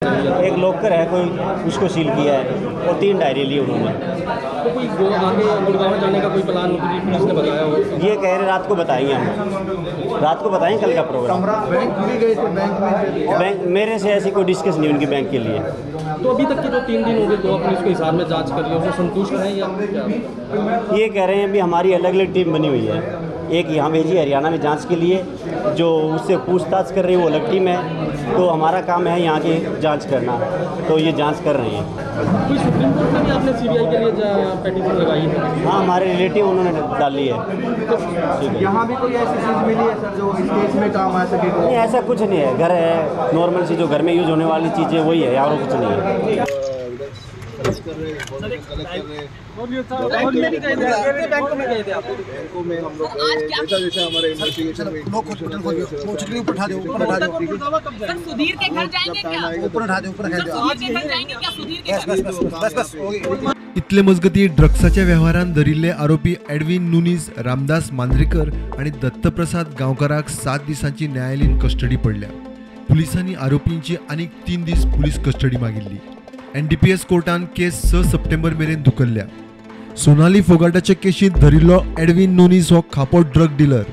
एक लॉकर है कोई, उसको सील किया है और 3 डायरी ली उन्होंने। तो कोई आगे गुड़गांव जाने का कोई प्लान पुलिस ने बताया हो? ये कह रहे रात को बताएंगे, हम रात को बताएंगे कल का प्रोग्राम। बैंक भी गए थे, बैंक मेरे से ऐसी कोई डिस्कस नहीं उनकी बैंक के लिए। तो अभी तक की जो 3 दिन हो गए गोवा पुलिस को हिसाब में जांच कर रही है, उसमें संतुष्ट हैं या क्या? ये कह रहे हैं भी हमारी अलग अलग टीम बनी हुई है, एक यहाँ भेजी हरियाणा में जांच के लिए, जो उससे पूछताछ कर रही है वो अलग टीम है, तो हमारा काम है यहाँ की जांच करना, तो ये जांच कर रहे हैं। कोई सुप्रीम कोर्ट में भी आपने सीबीआई के लिए पेटिशन लगाई है? हाँ, हमारे रिलेटिव उन्होंने डाली है। ठीक है, यहाँ भी कोई ऐसी चीज़ मिली है सर जो इस केस में काम आ सके? नहीं ऐसा कुछ नहीं है, घर है नॉर्मल सी जो घर में यूज होने वाली चीज़ें वही है, और कुछ नहीं है। बैंक में गए थे आप? बैंकों में हम लोग जैसा हमारे इन्वेस्टिगेशन में सर सुधीर के घर जाएंगे क्या? ऊपर उठा दे, ऊपर सुधीर के घर जाएंगे क्या? सुधीर के घर? इतले मजगती ड्रग्साच्या व्यवहारांत धरिल्ले आरोपी एडविन नुनीज, रामदास मांद्रेकर आणि दत्तप्रसाद गांवकाराक 7 दिसांची न्यायालयीन कस्टडी पडल्या। पुलिसांनी आरोपींची आनीक 3 दीस पुलीस कस्टडी मागिल्ली। NDPS कोर्टान केस 6 सप्टेंबर मेरेन धुकल्ल्या। सोनाली फोगाटाच्या केशीत धरिल्लो एडविन नुनीज हो खापो ड्रग डीलर।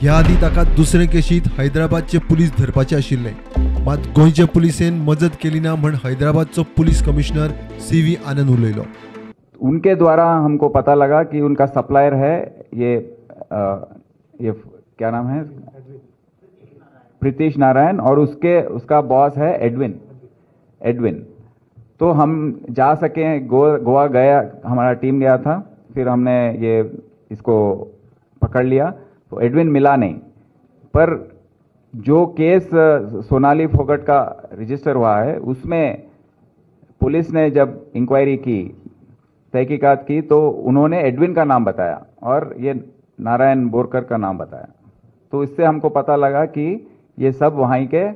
ह्या आदी ताका दुसरे केशीत हैदराबादचे पुलीस धरपाचे आशिल्ले, मात गोंयच्या पुलिसेन मजत केली ना म्हण हैदराबादचो पुलिस कमिशनर CV आनंद उलयलो। उनके द्वारा हमको पता लगा कि उनका सप्लायर है ये क्या नाम है, प्रीतिश नारायण, और उसका बॉस है एडविन। तो हम जा सके, गोवा गया, हमारा टीम गया था, फिर हमने ये इसको पकड़ लिया, तो एडविन मिला नहीं। पर जो केस सोनाली फोगट का रजिस्टर हुआ है उसमें पुलिस ने जब इंक्वायरी की, तहकीकात की, तो उन्होंने एडविन का नाम बताया और ये नारायण बोरकर का नाम बताया। तो इससे हमको पता लगा कि ये सब वहीं के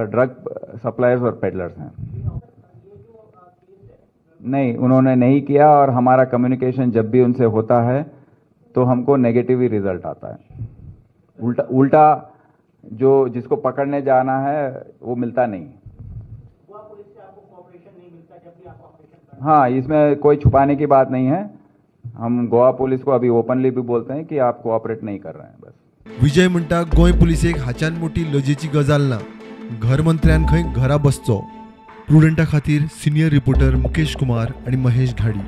ड्रग सप्लायर्स और पेडलर्स हैं। नहीं, उन्होंने नहीं किया, और हमारा कम्युनिकेशन जब भी उनसे होता है तो हमको नेगेटिव ही रिजल्ट आता है। उल्टा जो जिसको पकड़ने जाना है वो मिलता नहीं। हाँ, इसमें कोई छुपाने की बात नहीं है। हम गोवा पुलिस को अभी ओपनली भी बोलते हैं कि आप कोऑपरेट नहीं कर रहे हैं बस। विजय म्हणटा गोंय पुलिसेक हाच्यान मोठी लजेची गजाल ना, घर मंत्र्यान खंय घरा बसचो। प्रुडंटा खातीर सिनियर रिपोर्टर मुकेश कुमार आणि महेश घाडी।